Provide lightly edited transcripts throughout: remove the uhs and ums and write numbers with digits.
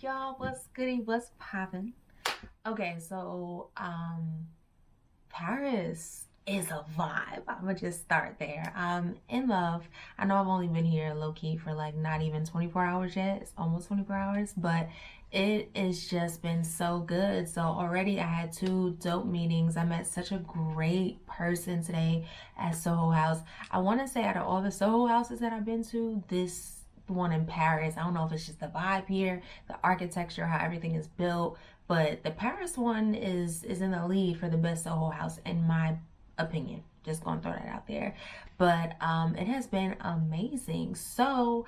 y'all, what's goody, what's poppin'? Okay, so Paris is a vibe. I'm gonna just start there. I'm in love. I know I've only been here low-key for like not even 24 hours yet. It's almost 24 hours, but it has just been so good. So already I had two dope meetings. I met such a great person today at Soho House. I want to say out of all the Soho houses that I've been to, this one in Paris, I don't know if it's just the vibe here, the architecture, how everything is built, but the Paris one is in the lead for the best Soho house in my opinion. Just gonna throw that out there. But it has been amazing. So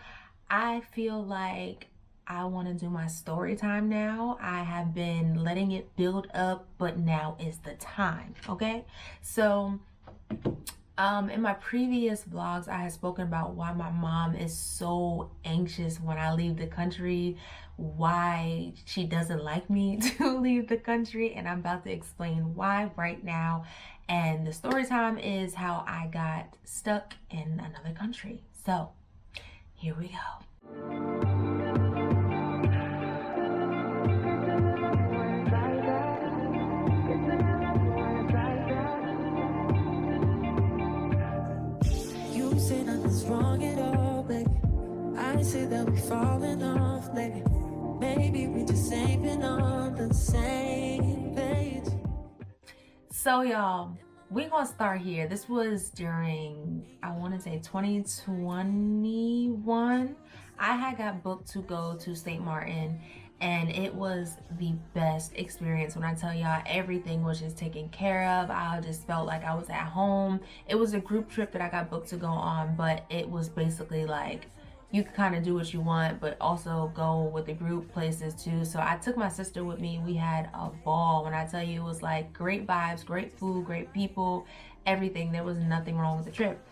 I feel like I want to do my story time now. I have been letting it build up, but now is the time. Okay, so in my previous vlogs, I had spoken about why my mom is so anxious when I leave the country, why she doesn't like me to leave the country, and I'm about to explain why right now. And the story time is how I got stuck in another country. So here we go. You say nothing's wrong at all, baby. I say that we falling off, maybe. Maybe we just ain't been on the same page. So y'all, we're gonna start here. This was during, I want to say 2021. I had got booked to go to St. Martin, and it was the best experience. When I tell y'all, everything was just taken care of. I just felt like I was at home. It was a group trip that I got booked to go on, but it was basically like you can kind of do what you want, but also go with the group places too. So I took my sister with me. We had a ball. When I tell you, it was like great vibes, great food, great people, everything. There was nothing wrong with the trip.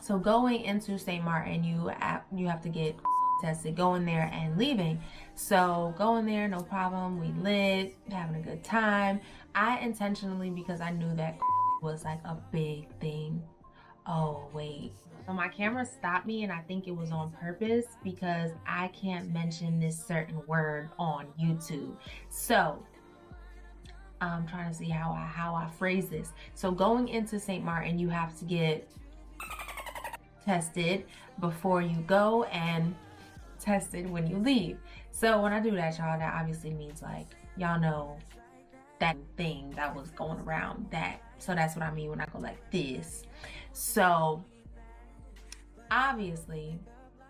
So going into St. Martin, you have to get tested going there and leaving. So going there, no problem. We lit, having a good time. I intentionally, because I knew that was like a big thing. Oh wait, so my camera stopped me, and I think it was on purpose because I can't mention this certain word on YouTube. So I'm trying to see how I phrase this. So going into St. Martin, you have to get tested before you go and tested when you leave. So when I do that, y'all, that obviously means like y'all know that thing that was going around that. So that's what I mean when I go like this. So obviously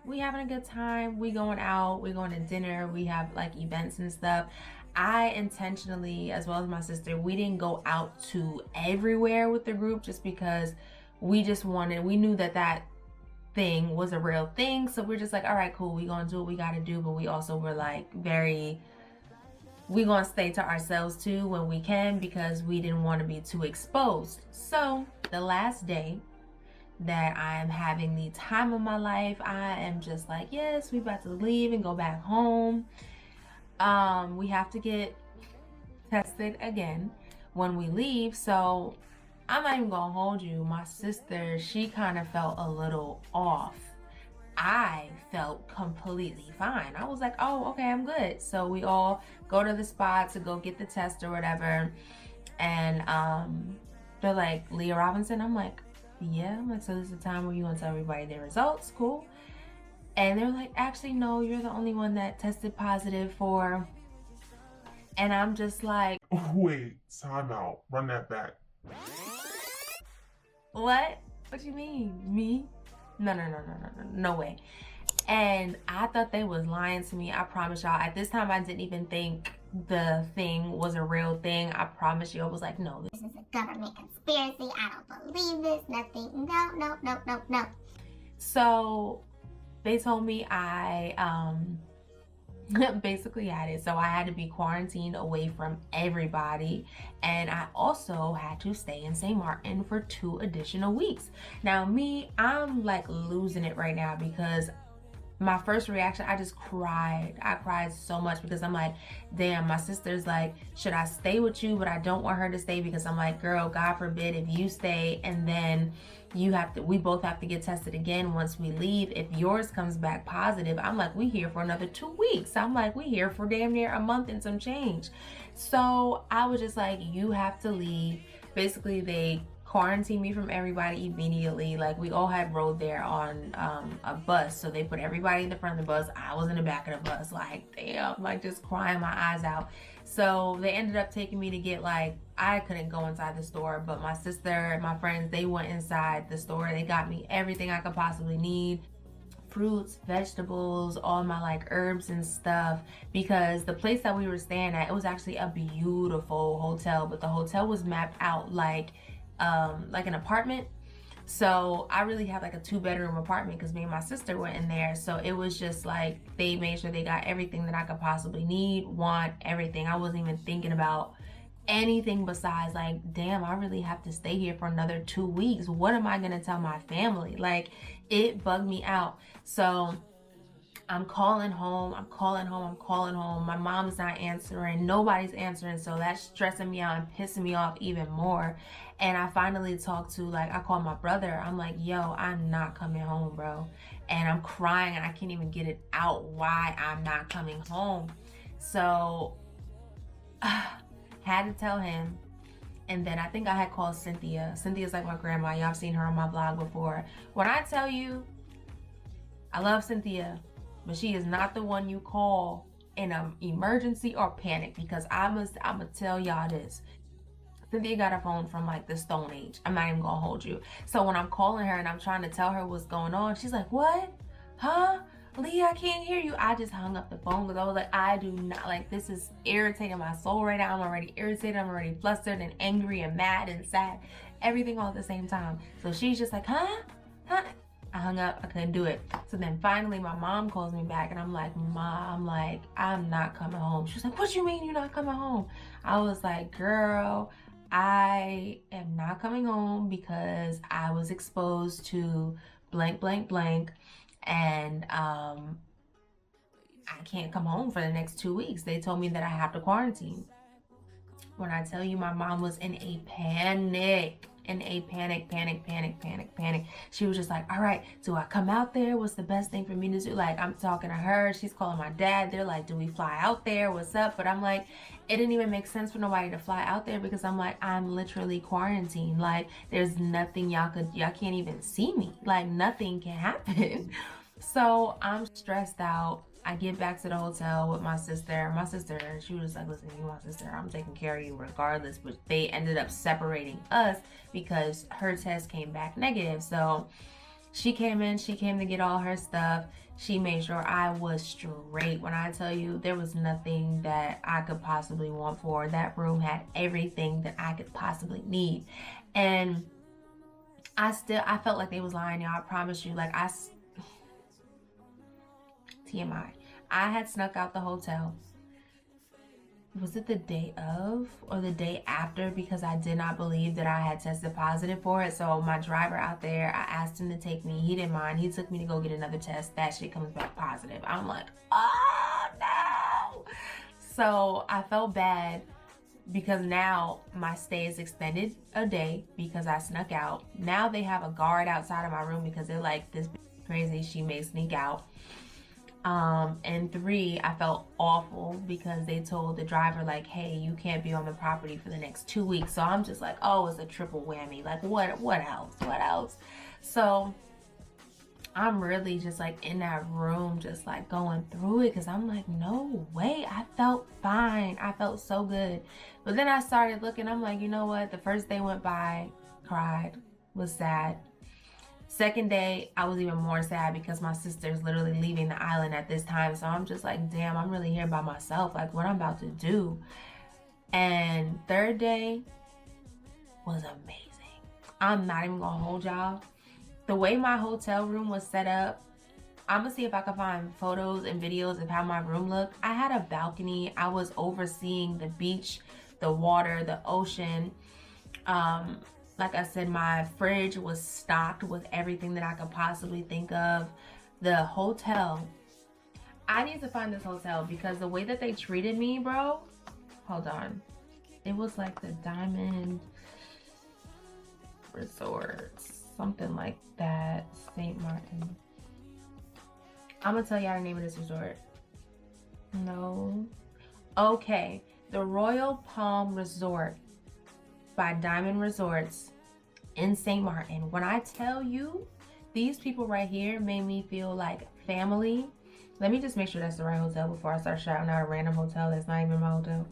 we having a good time, we going out, we going to dinner, we have like events and stuff. I intentionally, as well as my sister, we didn't go out to everywhere with the group just because we knew that thing was a real thing. So we're just like, all right, cool, we gonna do what we gotta do, but we also were like we gonna stay to ourselves too when we can, because we didn't want to be too exposed. So the last day that I am having the time of my life, I am just like, yes, we about to leave and go back home. We have to get tested again when we leave. So I'm not even gonna hold you, my sister, she kind of felt a little off. I felt completely fine. I was like, oh, okay, I'm good. So we all go to the spot to go get the test or whatever. And they're like, Leah Robinson? I'm like, yeah. I'm like, so this is the time where you want to tell everybody their results? Cool. And they're like, actually, no, you're the only one that tested positive for. And I'm just like, wait, time out. Run that back. what? What you mean? Me? No, no way. And I thought they was lying to me. I promise y'all, at this time I didn't even think the thing was a real thing. I promise you, I was like, no, this is a government conspiracy. I don't believe this. Nothing. No. So they told me I basically had it. So I had to be quarantined away from everybody, and I also had to stay in St. Martin for 2 additional weeks. Now me, I'm like losing it right now because my first reaction, I just cried. I cried so much because I'm like, damn, my sister's like, should I stay with you? But I don't want her to stay because I'm like, girl, God forbid if you stay and then we both have to get tested again once we leave. If yours comes back positive, I'm like, we here for another 2 weeks. I'm like, we here for damn near a month and some change. So I was just like, you have to leave. Basically, they quarantined me from everybody immediately. Like, we all had rode there on a bus, so they put everybody in the front of the bus. I was in the back of the bus, like, damn, like just crying my eyes out. So they ended up taking me to get, like, I couldn't go inside the store, but my sister and my friends, they went inside the store. They got me everything I could possibly need, fruits, vegetables, all my like herbs and stuff, because the place that we were staying at, it was actually a beautiful hotel, but the hotel was mapped out like an apartment. So I really had like a 2-bedroom apartment because me and my sister went in there. So it was just like they made sure they got everything that I could possibly need, want, everything. I wasn't even thinking about anything besides like, damn, I really have to stay here for another 2 weeks. What am I gonna tell my family? Like, it bugged me out. So I'm calling home. My mom's not answering. Nobody's answering. So that's stressing me out and pissing me off even more. And I finally talked to, like, I called my brother. I'm like, yo, I'm not coming home, bro. And I'm crying and I can't even get it out why I'm not coming home. So had to tell him. And then I think I had called Cynthia. Cynthia's like my grandma. Y'all have seen her on my vlog before. When I tell you, I love Cynthia, but she is not the one you call in an emergency or panic, because I'ma tell y'all this. Cynthia got a phone from like the Stone Age. I'm not even gonna hold you. So when I'm calling her and I'm trying to tell her what's going on, she's like, what? Huh? Leah, I can't hear you. I just hung up the phone because I was like, I do not, like, this is irritating my soul right now. I'm already irritated. I'm already flustered and angry and mad and sad. Everything all at the same time. So she's just like, huh? Huh? I hung up. I couldn't do it. So then finally my mom calls me back and I'm like, Mom, like, I'm not coming home. She was like, what you mean you're not coming home? I was like, girl, I am not coming home because I was exposed to blank, blank, blank. And I can't come home for the next 2 weeks. They told me that I have to quarantine. When I tell you, my mom was in a panic. Panic. She was just like, all right, do I come out there? What's the best thing for me to do? Like, I'm talking to her. She's calling my dad. They're like, do we fly out there? What's up? But I'm like, it didn't even make sense for nobody to fly out there because I'm like, I'm literally quarantined. Like, there's nothing y'all can't even see me. Like, nothing can happen. So I'm stressed out. I get back to the hotel with my sister. She was like, listen, you my sister, I'm taking care of you regardless. But they ended up separating us because her test came back negative. So she came to get all her stuff. She made sure I was straight. When I tell you, there was nothing that I could possibly want for. That room had everything that I could possibly need. And I felt like they was lying, y'all. I promise you. Like, TMI. I had snuck out the hotel. Was it the day of or the day after? Because I did not believe that I had tested positive for it. So my driver out there, I asked him to take me. He didn't mind. He took me to go get another test. That shit comes back positive. I'm like, oh no. So I felt bad because now my stay is extended a day because I snuck out. Now they have a guard outside of my room because they're like, this bitch crazy. She may sneak out. And 3, I felt awful because they told the driver like, hey, you can't be on the property for the next 2 weeks. So I'm just like, oh, it's a triple whammy. Like, what else? So I'm really just like in that room, just like going through it because I'm like, no way. I felt fine. I felt so good. But then I started looking, I'm like, you know what? The first day went by, cried, was sad. Second day, I was even more sad because my sister's literally leaving the island at this time. So I'm just like, damn, I'm really here by myself. Like, what I'm about to do. And third day was amazing. I'm not even gonna hold y'all. The way my hotel room was set up, I'm gonna see if I can find photos and videos of how my room looked. I had a balcony. I was overseeing the beach, the water, the ocean. Like I said, my fridge was stocked with everything that I could possibly think of. The hotel, I need to find this hotel because the way that they treated me, bro. Hold on. It was like the Diamond Resort, something like that. St. Martin. I'm gonna tell y'all the name of this resort. No. Okay. The Royal Palm Resort by Diamond Resorts in St. Martin. When I tell you, these people right here made me feel like family. Let me just make sure that's the right hotel before I start shouting out a random hotel that's not even my hotel.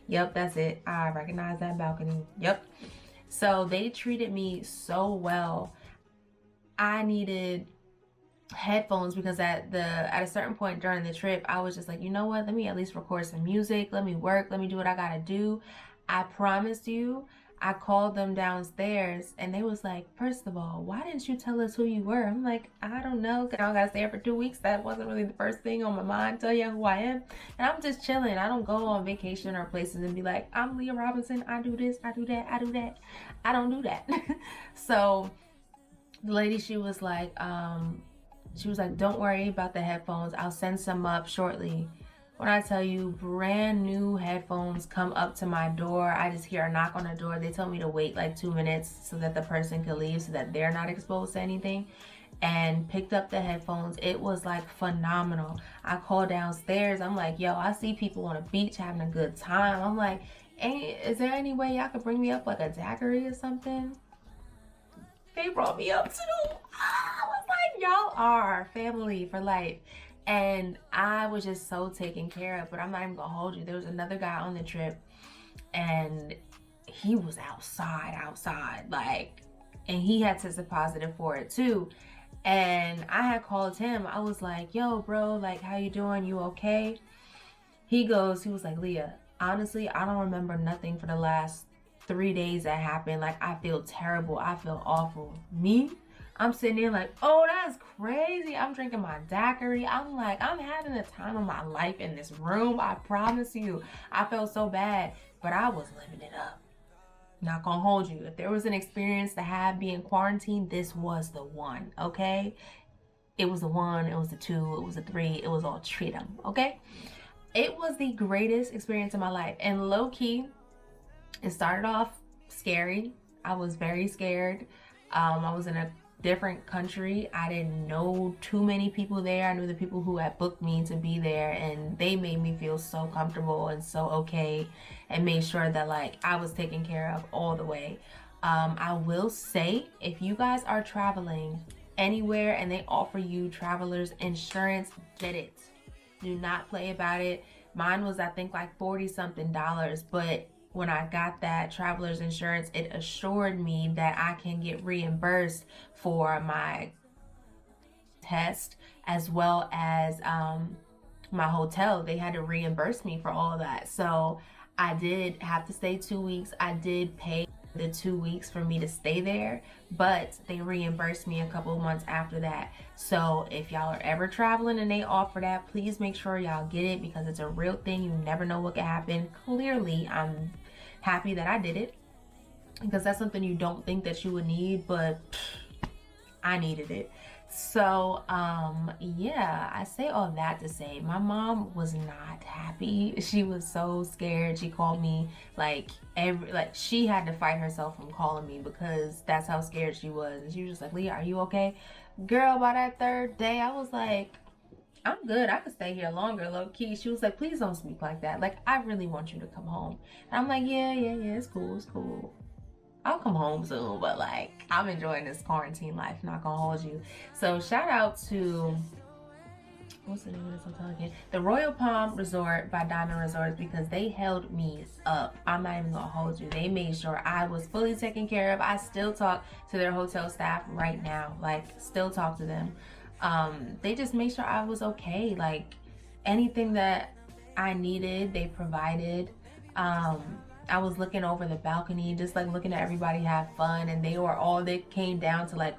Yep, that's it. I recognize that balcony. Yep. So they treated me so well. I needed headphones because at a certain point during the trip, I was just like, you know what, let me at least record some music, let me work, let me do what I gotta do. I promised you. I called them downstairs and they was like, first of all, why didn't you tell us who you were? I'm like, I don't know, cause I gotta stay here for 2 weeks. That wasn't really the first thing on my mind, tell you who I am. And I'm just chilling. I don't go on vacation or places and be like, I'm Leah Robinson, I do this, I do that, I do that. I don't do that. So the lady, she was like, don't worry about the headphones. I'll send some up shortly. When I tell you, brand new headphones come up to my door. I just hear a knock on the door. They told me to wait like 2 minutes so that the person could leave so that they're not exposed to anything. And picked up the headphones. It was like phenomenal. I called downstairs. I'm like, yo, I see people on the beach having a good time. I'm like, hey, is there any way y'all could bring me up like a daiquiri or something? They brought me up too. I was like, y'all are family for life. And I was just so taken care of. But I'm not even gonna hold you. There was another guy on the trip and he was outside, like, and he had tested positive for it too. And I had called him. I was like, yo, bro, like, how you doing? You okay? He was like, Leah, honestly, I don't remember nothing for the last 3 days that happened. Like, I feel terrible. I feel awful. Me? I'm sitting there like, oh, that's crazy. I'm drinking my daiquiri. I'm like, I'm having the time of my life in this room. I promise you. I felt so bad, but I was living it up. Not gonna hold you. If there was an experience to have being quarantined, this was the one, okay? It was the one, it was the two, it was the three, it was all treat 'em, okay? It was the greatest experience of my life. And low key, it started off scary. I was very scared. I was in a different country. I didn't know too many people there. I knew the people who had booked me to be there, and they made me feel so comfortable and so okay, and made sure that like I was taken care of all the way. I will say, if you guys are traveling anywhere and they offer you travelers insurance, get it. Do not play about it. Mine was, I think, like $40 something, but when I got that traveler's insurance, it assured me that I can get reimbursed for my test as well as my hotel. They had to reimburse me for all of that. So I did have to stay 2 weeks. I did pay the 2 weeks for me to stay there, but they reimbursed me a couple of months after that. So if y'all are ever traveling and they offer that, please make sure y'all get it, because it's a real thing. You never know what can happen. Clearly, I'm happy that I did it, because that's something you don't think that you would need, but I needed it. So yeah, I say all that to say my mom was not happy. She was so scared. She called me like she had to fight herself from calling me, because that's how scared she was. And she was just like, Leah, are you okay? Girl, by that third day, I was like, I'm good. I could stay here longer, low key. She was like, please don't speak like that. Like, I really want you to come home. And I'm like, yeah, it's cool. I'll come home soon, but like, I'm enjoying this quarantine life, not gonna hold you. So shout out to, what's the name of this hotel again? The Royal Palm Resort by Diamond Resorts, because they held me up. I'm not even gonna hold you. They made sure I was fully taken care of. I still talk to their hotel staff right now, like still talk to them. They just made sure I was okay. Like, anything that I needed, they provided. I was looking over the balcony, just like looking at everybody have fun, and they came down to like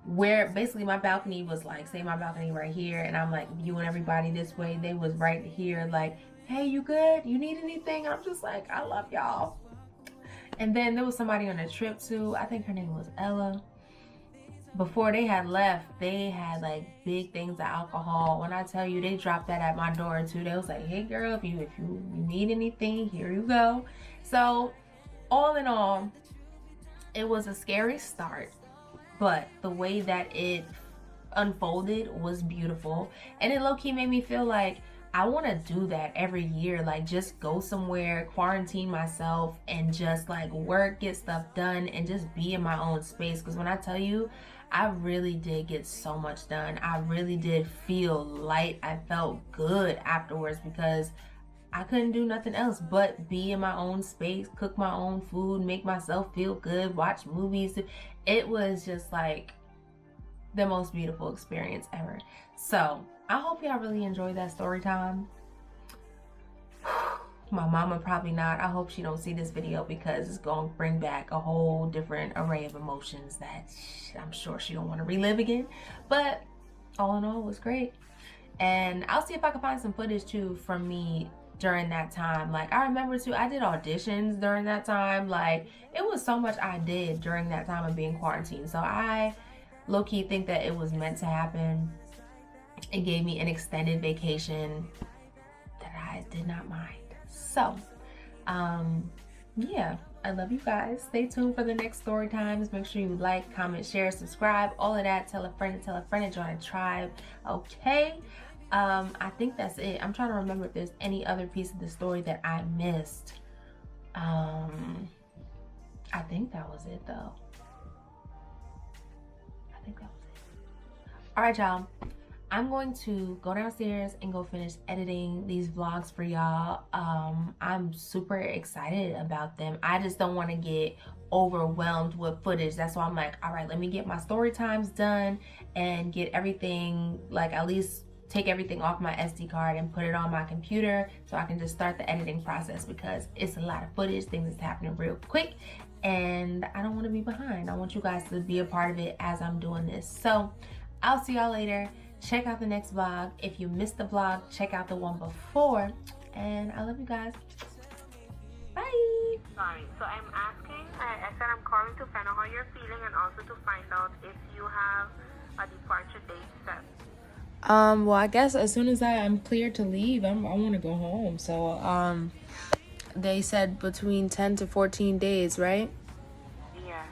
where basically my balcony was, like, say my balcony right here, and I'm like viewing everybody this way. They was right here like, hey, you good? You need anything? I'm just like, I love y'all. And then there was somebody on a trip too. I think her name was Ella. before they had left, they had like big things of alcohol. When I tell you, they dropped that at my door too. They was like, "Hey girl, if you need anything, here you go." So all in all, it was a scary start, but the way that it unfolded was beautiful, and it low-key made me feel like I want to do that every year, like just go somewhere, quarantine myself, and just like work, get stuff done, and just be in my own space. Because when I tell you, I really did get so much done. I really did feel light. I felt good afterwards because I couldn't do nothing else but be in my own space, cook my own food, make myself feel good, watch movies. It was just like the most beautiful experience ever. So I hope y'all really enjoy that story time. My mama probably not. I hope she don't see this video because it's gonna bring back a whole different array of emotions that I'm sure she don't want to relive again. But all in all, it was great. And I'll see if I can find some footage too from me during that time. Like, I remember too, I did auditions during that time. Like, it was so much I did during that time of being quarantined. So I low-key think that it was meant to happen. It gave me an extended vacation that I did not mind. So yeah, I love you guys. Stay tuned for the next story times. Make sure you like, comment, share, subscribe, all of that. Tell a friend to join a tribe. Okay, I think that's it. I'm trying to remember if there's any other piece of the story that I missed. I think that was it though. I think that was it. All right, y'all. I'm going to go downstairs and go finish editing these vlogs for y'all. I'm super excited about them. I just don't want to get overwhelmed with footage. That's why I'm like, all right, let me get my story times done and get everything, like at least take everything off my SD card and put it on my computer so I can just start the editing process, because it's a lot of footage, things is happening real quick, and I don't want to be behind. I want you guys to be a part of it as I'm doing this. So I'll see y'all later. Check out the next vlog. If you missed the vlog, check out the one before. And I love you guys. Bye. Sorry, so I'm asking, I said I'm calling to find out how you're feeling and also to find out if you have a departure date set. Well, I guess as soon as I'm cleared to leave, I want to go home. So, they said between 10 to 14 days, right? Yes.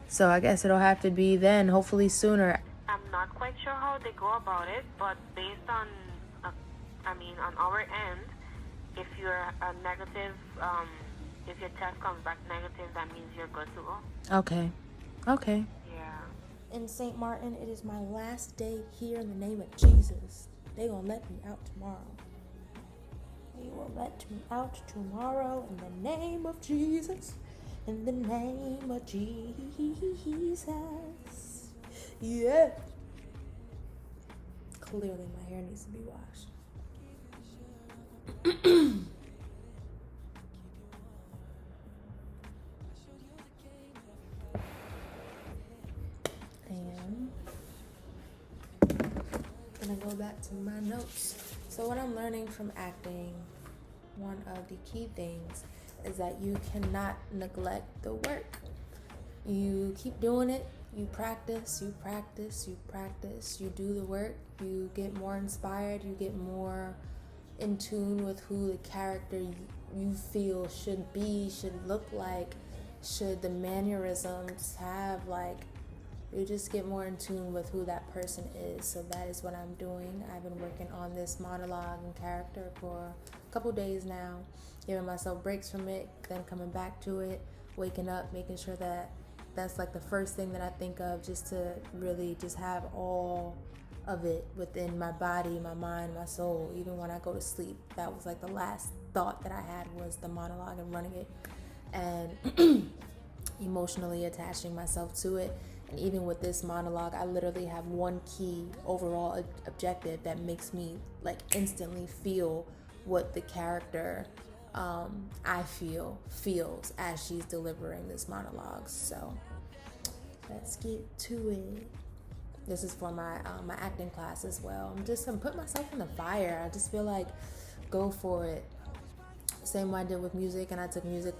So I guess it'll have to be then, hopefully sooner. I'm not quite sure how they go about it, but based on, on our end, if you're a negative, if your test comes back negative, that means you're good to go. Okay. Yeah. In St. Martin, it is my last day here in the name of Jesus. They gonna let me out tomorrow. They will let me out tomorrow in the name of Jesus. In the name of Jesus. Yeah. Clearly my hair needs to be washed. And gonna go back to my notes. So what I'm learning from acting, one of the key things is that you cannot neglect the work. You keep doing it. You practice, you do the work, you get more inspired, you get more in tune with who the character you feel should be, should look like, should the mannerisms have, like, you just get more in tune with who that person is. So that is what I'm doing. I've been working on this monologue and character for a couple days now, giving myself breaks from it, then coming back to it, waking up, making sure that that's like the first thing that I think of, just to really just have all of it within my body, my mind, my soul. Even when I go to sleep, that was like the last thought that I had, was the monologue and running it, and emotionally attaching myself to it. And even with this monologue, I literally have one key overall objective that makes me like instantly feel what the character I feels as she's delivering this monologue. So let's get to it. This is for my my acting class as well. I'm putting myself in the fire. I just feel like go for it. Same way I did with music, and I took music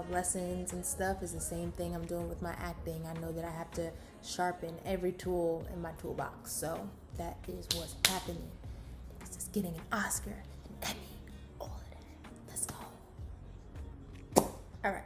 lessons and stuff, is the same thing I'm doing with my acting. I know that I have to sharpen every tool in my toolbox. So that is what's happening. It's just getting an Oscar, an Emmy, all of that. Let's go. All right.